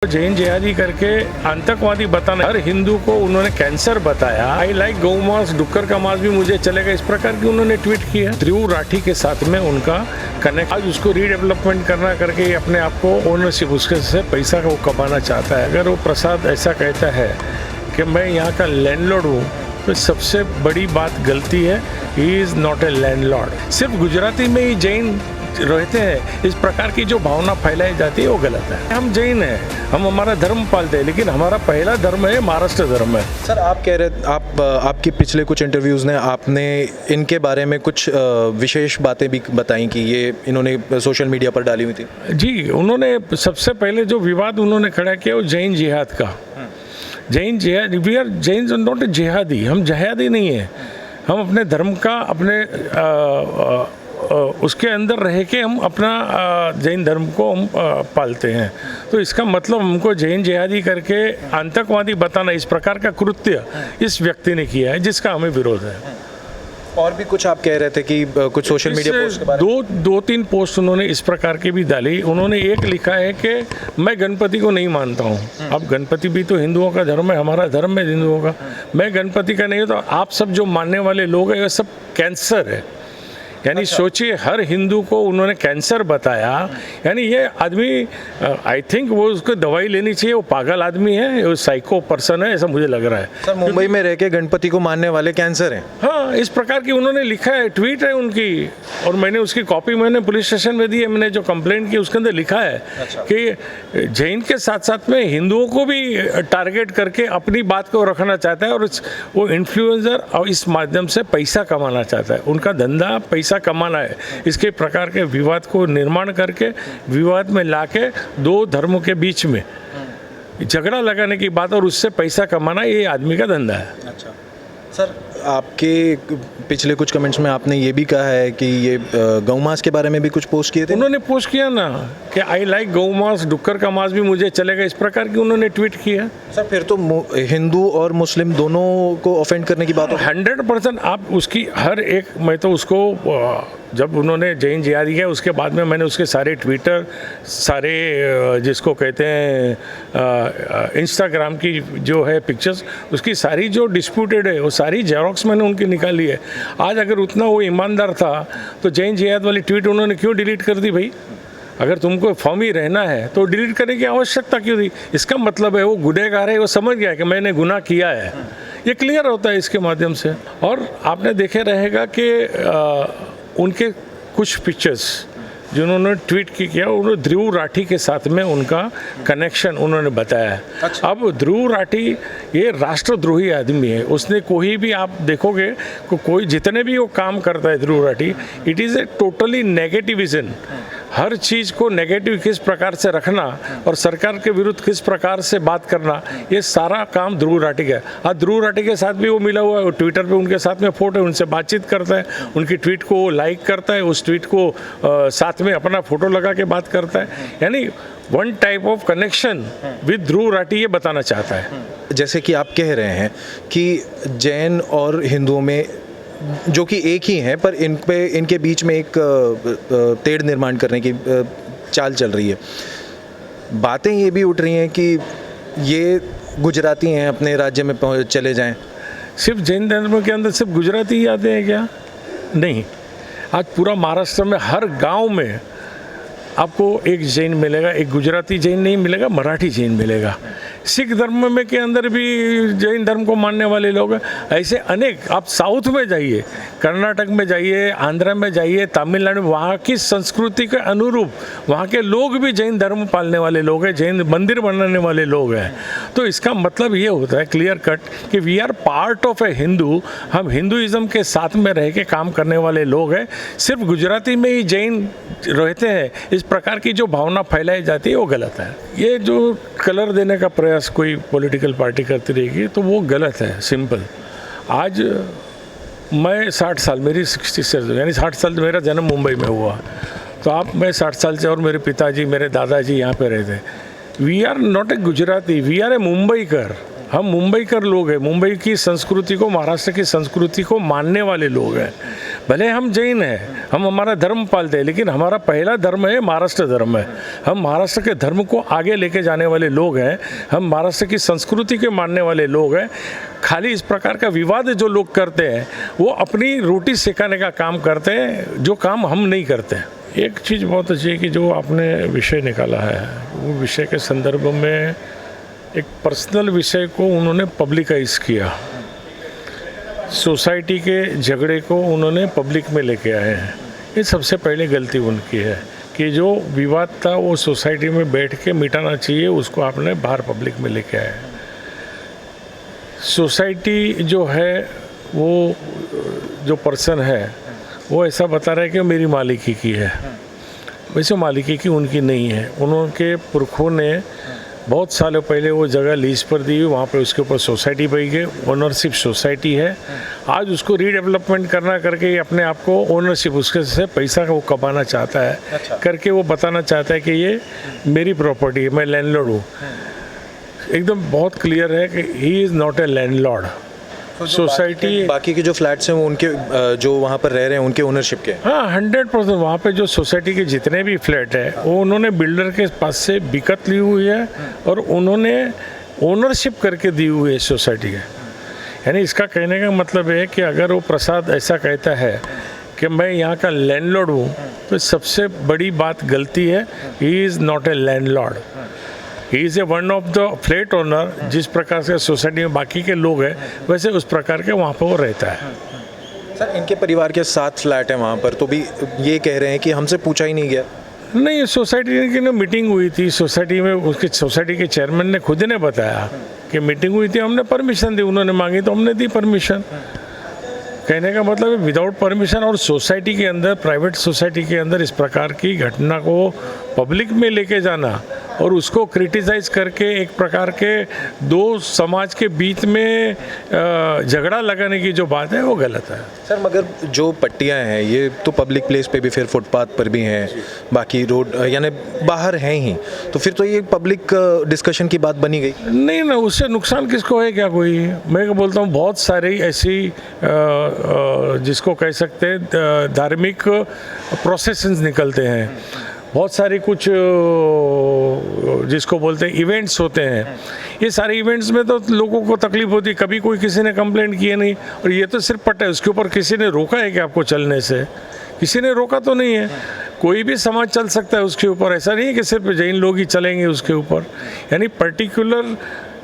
जैन जिहादी करके आतंकवादी बताना, हर हिंदू को उन्होंने कैंसर बताया। आई लाइक गौ मांस, डुक्कर का मांस भी मुझे चलेगा, इस प्रकार की उन्होंने ट्वीट किया। ध्रुव राठी के साथ में उनका कनेक्ट, आज उसको रीडेवलपमेंट करना करके अपने आप को ओनरशिप, उसके से पैसा वो कमाना चाहता है। अगर वो प्रसाद ऐसा कहता है कि मैं यहाँ का लैंडलॉर्ड हूँ, तो सबसे बड़ी बात गलती है। He is not a landlord. सिर्फ गुजराती में ही जैन रहते हैं, इस प्रकार की जो भावना फैलाई जाती है वो गलत है। हम जैन हैं, हम हमारा धर्म पालते हैं, लेकिन हमारा पहला धर्म है महाराष्ट्र धर्म है। सर, आप कह रहे, आपके पिछले कुछ इंटरव्यूज़ ने आपने इनके बारे में कुछ विशेष बातें भी बताई कि ये इन्होंने सोशल मीडिया पर डाली हुई थी। जी, उन्होंने सबसे पहले जो विवाद उन्होंने खड़ा किया वो जैन जिहाद का। जैन जिहाद, we are Jain not a जिहादी, हम जिहादी नहीं है। हम अपने धर्म का अपने उसके अंदर रह के हम अपना जैन धर्म को हम पालते हैं। तो इसका मतलब हमको जैन जिहादी करके आतंकवादी बताना, इस प्रकार का कृत्य इस व्यक्ति ने किया है, जिसका हमें विरोध है। और भी कुछ आप कह रहे थे कि कुछ सोशल मीडिया पोस्ट के बारे में दो तीन पोस्ट उन्होंने इस प्रकार की भी डाली। उन्होंने एक लिखा है कि मैं गणपति को नहीं मानता हूँ। अब गणपति भी तो हिंदुओं का धर्म है, हमारा धर्म है हिंदुओं का। मैं गणपति का नहीं हूँ, तो आप सब जो मानने वाले लोग हैं, ये सब कैंसर है। यानी सोचिए, हर हिंदू को उन्होंने कैंसर बताया। यानी ये आदमी, आई थिंक वो उसको दवाई लेनी चाहिए, वो पागल आदमी है, वो साइको पर्सन है, ऐसा मुझे लग रहा है। सर, मुंबई में रह के गणपति को मानने वाले कैंसर हैं। हाँ, इस प्रकार की उन्होंने लिखा है, ट्वीट है उनकी, और मैंने उसकी कॉपी मैंने पुलिस स्टेशन में दी है। मैंने जो कंप्लेंट की उसके अंदर लिखा है कि जैन के साथ साथ में हिंदुओं को भी टारगेट करके अपनी बात को रखना चाहता है, और वो इन्फ्लुएंसर और इस माध्यम से पैसा कमाना चाहता है। उनका धंधा पैसा कमाना है। इसके प्रकार के विवाद को निर्माण करके विवाद में लाके दो धर्मों के बीच में झगड़ा लगाने की बात और उससे पैसा कमाना, ये आदमी का धंधा है। अच्छा सर, आपके पिछले कुछ कमेंट्स में आपने ये भी कहा है कि ये गौ मांस के बारे में भी कुछ पोस्ट किए थे। उन्होंने पोस्ट किया ना कि आई लाइक गौ मांस, डुक्कर का मांस भी मुझे चलेगा, इस प्रकार की उन्होंने ट्वीट किया। सर, फिर तो हिंदू और मुस्लिम दोनों को ऑफेंड करने की बात 100%। आप उसकी हर एक, मैं तो उसको जब उन्होंने जैन जिहादी किया उसके बाद में मैंने उसके सारे ट्विटर, सारे जिसको कहते हैं इंस्टाग्राम की जो है पिक्चर्स, उसकी सारी जो डिस्प्यूटेड है वो सारी जेरोक्स मैंने उनकी निकाली है। आज अगर उतना वो ईमानदार था तो जैन जिहाद वाली ट्वीट उन्होंने क्यों डिलीट कर दी भाई? अगर तुमको फॉर्म ही रहना है तो डिलीट करने की आवश्यकता क्यों थी? इसका मतलब है वो गुनहगार है, वो समझ गया कि मैंने गुनाह किया है। ये क्लियर होता है इसके माध्यम से। और आपने देखे रहेगा कि उनके कुछ पिक्चर्स जिन्होंने ट्वीट किया, उन्होंने ध्रुव राठी के साथ में उनका कनेक्शन उन्होंने बताया है। अच्छा। अब ध्रुव राठी ये राष्ट्रद्रोही आदमी है। उसने कोई भी, आप देखोगे कोई जितने भी वो काम करता है Dhruv Rathee, it is a totally negativism. हर चीज़ को नेगेटिव किस प्रकार से रखना और सरकार के विरुद्ध किस प्रकार से बात करना, ये सारा काम ध्रुव राठी का है। आज ध्रुव राठी के साथ भी वो मिला हुआ है, ट्विटर पे उनके साथ में फोटो है, उनसे बातचीत करता है, उनकी ट्वीट को लाइक करता है, उस ट्वीट को साथ में अपना फोटो लगा के बात करता है। यानी one type of connection with Dhruv Rathee, ये बताना चाहता है। जैसे कि आप कह रहे हैं कि जैन और हिंदुओं में जो कि एक ही हैं, पर इनके बीच में एक तेढ़ निर्माण करने की चाल चल रही है। बातें ये भी उठ रही हैं कि ये गुजराती हैं, अपने राज्य में चले जाएं। सिर्फ जैन धर्म के अंदर सिर्फ गुजराती ही आते हैं क्या? नहीं, आज पूरा महाराष्ट्र में हर गांव में आपको एक जैन मिलेगा। एक गुजराती जैन नहीं मिलेगा, मराठी जैन मिलेगा। सिख धर्म में के अंदर भी जैन धर्म को मानने वाले लोग हैं। ऐसे अनेक, आप साउथ में जाइए, कर्नाटक में जाइए, आंध्र में जाइए, तमिलनाडु, वहाँ की संस्कृति के अनुरूप वहाँ के लोग भी जैन धर्म पालने वाले लोग हैं, जैन मंदिर बनाने वाले लोग हैं। तो इसका मतलब ये होता है क्लियर कट कि वी आर पार्ट ऑफ ए हिंदू। हम हिंदुइज्म के साथ में रह के काम करने वाले लोग हैं। सिर्फ गुजराती में ही जैन रहते हैं, इस प्रकार की जो भावना फैलाई जाती है वो गलत है। ये जो कलर देने का प्रयास कोई पॉलिटिकल पार्टी करती रहेगी तो वो गलत है, सिंपल। आज मैं 60 साल, मेरी 67, यानी 60 साल मेरा जन्म मुंबई में हुआ, तो आप, मैं 60 साल से, और मेरे पिताजी, मेरे दादाजी यहाँ पे रहते। We are not a Gujarati, we are a Mumbaikar. हम मुंबईकर लोग हैं। मुंबई की संस्कृति को, महाराष्ट्र की संस्कृति को मानने वाले लोग हैं। भले हम जैन हैं, हम हमारा धर्म पालते हैं, लेकिन हमारा पहला धर्म है महाराष्ट्र धर्म है। हम महाराष्ट्र के धर्म को आगे लेके जाने वाले लोग हैं, हम महाराष्ट्र की संस्कृति के मानने वाले लोग हैं। खाली इस प्रकार का विवाद जो लोग करते हैं वो अपनी रोटी सेकाने का काम करते हैं, जो काम हम नहीं करते। एक चीज़ बहुत अच्छी है कि जो आपने विषय निकाला है, वो विषय के संदर्भ में एक पर्सनल विषय को उन्होंने पब्लिकाइज किया, सोसाइटी के झगड़े को उन्होंने पब्लिक में लेके आए हैं। ये सबसे पहले गलती उनकी है कि जो विवाद था वो सोसाइटी में बैठ के मिटाना चाहिए, उसको आपने बाहर पब्लिक में लेके आए। सोसाइटी जो है वो जो पर्सन है वो ऐसा बता रहा है कि मेरी मालिकी की है, वैसे मालिकी की उनकी नहीं है। उनके पुरखों ने बहुत सालों पहले वो जगह लीज पर दी, वहाँ पे उसके ऊपर सोसाइटी बन गई, ओनरशिप सोसाइटी है। आज उसको रीडेवलपमेंट करना करके अपने आप को ओनरशिप उसके से पैसा वो कमाना चाहता है। करके वो बताना चाहता है कि ये मेरी प्रॉपर्टी है, मैं लैंडलॉर्ड हूँ। एकदम बहुत क्लियर है कि he is not a landlord. Society बाकी के जो फ्लैट्स हैं वो उनके जो वहाँ पर रह रहे हैं उनके ओनरशिप के। हाँ 100% वहाँ पे जो सोसाइटी के जितने भी फ्लैट है वो उन्होंने बिल्डर के पास से बिकत ली हुई है और उन्होंने ओनरशिप करके दी हुई है सोसाइटी के। यानी इसका कहने का मतलब है कि अगर वो प्रसाद ऐसा कहता है कि मैं यहाँ का लैंडलॉर्ड हूँ, तो सबसे बड़ी बात गलती है। He is not a landlord, he is a one of the flat owner. जिस प्रकार से सोसाइटी में बाकी के लोग हैं वैसे उस प्रकार के वहाँ पर वो रहता है। सर इनके परिवार के 7 फ्लैट हैं वहाँ पर, तो भी ये कह रहे हैं कि हमसे पूछा ही नहीं गया। नहीं, सोसाइटी की ना मीटिंग हुई थी सोसाइटी में, उसके सोसाइटी के चेयरमैन ने खुद ने बताया कि मीटिंग हुई थी, हमने परमिशन दी, उन्होंने मांगी तो हमने दी परमिशन। कहने का मतलब है विदाउट परमिशन और सोसाइटी के अंदर, प्राइवेट सोसाइटी के अंदर इस प्रकार की घटना को पब्लिक में लेके जाना और उसको क्रिटिसाइज करके एक प्रकार के दो समाज के बीच में झगड़ा लगाने की जो बात है वो गलत है। सर मगर जो पट्टियाँ हैं ये तो पब्लिक प्लेस पे भी, फिर फुटपाथ पर भी हैं, बाकी रोड यानी बाहर हैं ही, तो फिर तो ये पब्लिक डिस्कशन की बात बनी गई। नहीं ना, उससे नुकसान किसको है क्या कोई? मैं बोलता हूँ बहुत सारी ऐसी जिसको कह सकते हैं धार्मिक प्रोसेशंस निकलते हैं, बहुत सारे कुछ जिसको बोलते हैं इवेंट्स होते हैं। ये सारे इवेंट्स में तो लोगों को तकलीफ होती है, कभी कोई किसी ने कंप्लेंट किए नहीं। और ये तो सिर्फ पट्टा है, उसके ऊपर किसी ने रोका है कि आपको चलने से? किसी ने रोका तो नहीं है। कोई भी समाज चल सकता है उसके ऊपर, ऐसा नहीं है कि सिर्फ जैन लोग ही चलेंगे उसके ऊपर। यानी पर्टिकुलर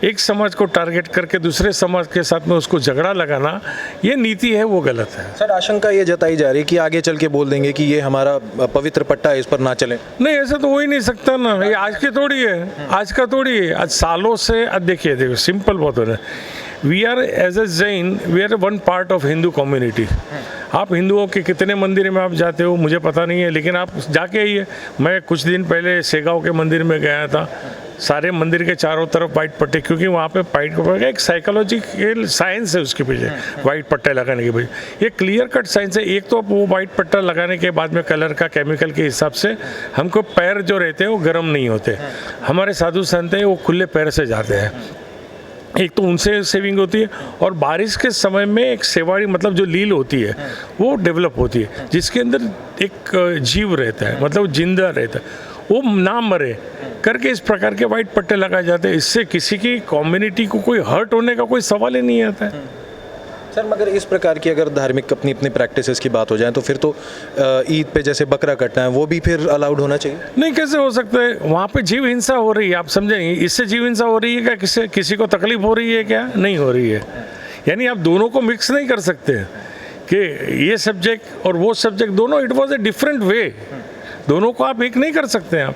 एक समाज को टारगेट करके दूसरे समाज के साथ में उसको झगड़ा लगाना, ये नीति है वो गलत है। सर आशंका ये जताई जा रही है कि आगे चल के बोल देंगे कि ये हमारा पवित्र पट्टा है, इस पर ना चले। नहीं, ऐसा तो हो ही नहीं सकता ना, ये आज की थोड़ी है, आज का थोड़ी है, आज सालों से। अब देखिए सिंपल बहुत हो रहा है। We are as a Jain, we are one part of Hindu community. आप हिंदुओं के कितने मंदिर में आप जाते हो मुझे पता नहीं है, लेकिन आप जाके आइए। मैं कुछ दिन पहले सेगांव के मंदिर में गया था, सारे मंदिर के चारों तरफ वाइट पट्टे, क्योंकि वहाँ पे वाइट पट्टे एक साइकोलॉजिकल साइंस है उसके पीछे, वाइट पट्टे लगाने के पीछे ये क्लियर कट साइंस है। एक तो वो वाइट पट्टा लगाने के बाद में कलर का केमिकल के हिसाब से हमको पैर जो रहते हैं वो गर्म नहीं होते। हमारे साधु संत हैं वो खुले पैर से जाते हैं, एक तो उनसे सेविंग होती है, और बारिश के समय में एक सेवाड़ी मतलब जो लील होती है वो डेवलप होती है, जिसके अंदर एक जीव रहता है, मतलब जिंदा रहता है, वो ना मरे करके इस प्रकार के वाइट पट्टे लगाए जाते हैं। इससे किसी की कम्युनिटी को कोई हर्ट होने का कोई सवाल ही नहीं आता है। सर मगर इस प्रकार की अगर धार्मिक अपनी अपनी प्रैक्टिसेस की बात हो जाए तो फिर तो ईद पे जैसे बकरा कटना है वो भी फिर अलाउड होना चाहिए। नहीं, कैसे हो सकता है? वहाँ पे जीव हिंसा हो रही है, आप समझेंगे। इससे जीव हिंसा हो रही है क्या? किसी को तकलीफ हो रही है क्या? नहीं हो रही है। यानी आप दोनों को मिक्स नहीं कर सकते कि ये सब्जेक्ट और वो सब्जेक्ट दोनों, it was a different way, दोनों को आप एक नहीं कर सकते आप।